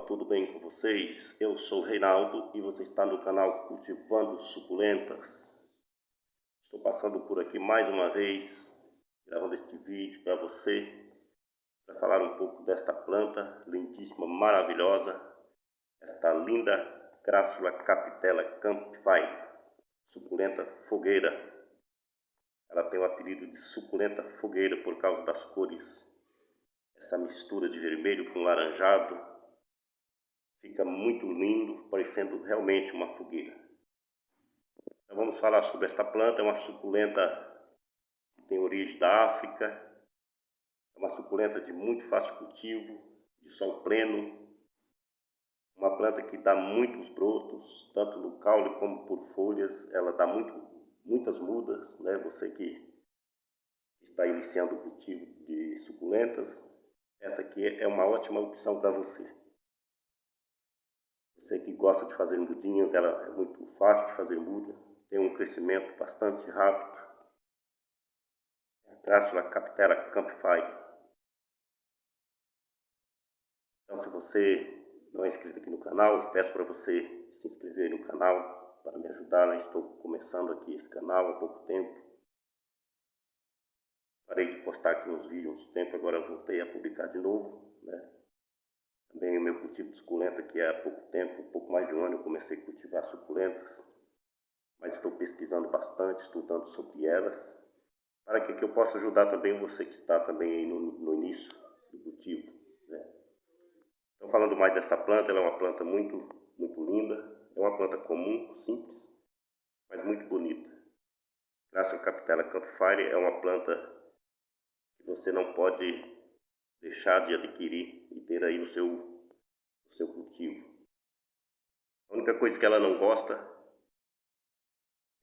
Tudo bem com vocês? Eu sou o Reinaldo e você está no canal Cultivando Suculentas. Estou passando por aqui mais uma vez, gravando este vídeo para você, para falar um pouco desta planta lindíssima, maravilhosa, esta linda Crassula capitella campfire, suculenta fogueira. Ela tem o apelido de suculenta fogueira por causa das cores, essa mistura de vermelho com laranjado. Fica muito lindo, parecendo realmente uma fogueira. Então vamos falar sobre esta planta. É uma suculenta que tem origem da África. É uma suculenta de muito fácil cultivo, de sol pleno. Uma planta que dá muitos brotos, tanto no caule como por folhas. Ela dá muitas mudas, né? Você que está iniciando o cultivo de suculentas, essa aqui é uma ótima opção para você. Você que gosta de fazer mudinhas, ela é muito fácil de fazer muda, tem um crescimento bastante rápido. É a Crassula capitella campfire. Então, se você não é inscrito aqui no canal, peço para você se inscrever no canal para me ajudar, né? Estou começando aqui esse canal há pouco tempo. Parei de postar aqui uns vídeos há um tempo, agora voltei a publicar de novo, né? Também o meu cultivo de suculenta, que há pouco tempo, um pouco mais de um ano, eu comecei a cultivar suculentas. Mas estou pesquisando bastante, estudando sobre elas, para que eu possa ajudar também você que está também aí no início do cultivo, né? Então, falando mais dessa planta, ela é uma planta muito linda, é uma planta comum, simples, mas muito bonita. Crassula capitella campfire é uma planta que você não pode deixar de adquirir e ter aí no seu cultivo. A única coisa que ela não gosta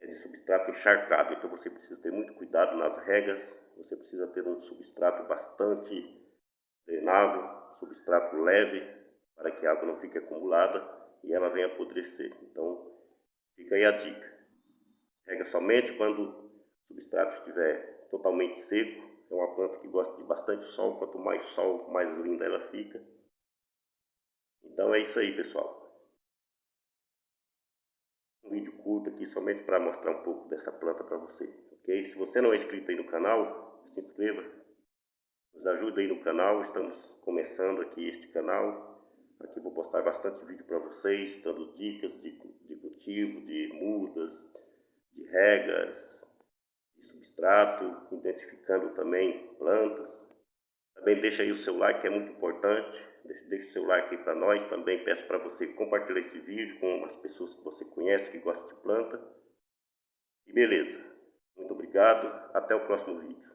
é de substrato encharcado, então você precisa ter muito cuidado nas regas, você precisa ter um substrato bastante drenável, substrato leve, para que a água não fique acumulada e ela venha apodrecer. Então fica aí a dica: rega somente quando o substrato estiver totalmente seco. É uma planta que gosta de bastante sol, quanto mais sol, mais linda ela fica. Então é isso aí, pessoal. Um vídeo curto aqui somente para mostrar um pouco dessa planta para você, ok? Se você não é inscrito aí no canal, se inscreva, nos ajude aí no canal. Estamos começando aqui este canal. Aqui vou postar bastante vídeo para vocês, dando dicas de cultivo, de mudas, de regas, de substrato, identificando também plantas. Também deixa aí o seu like, que é muito importante. Deixa o seu like aí para nós. Também peço para você compartilhar esse vídeo com as pessoas que você conhece, que gostam de planta. E beleza. Muito obrigado. Até o próximo vídeo.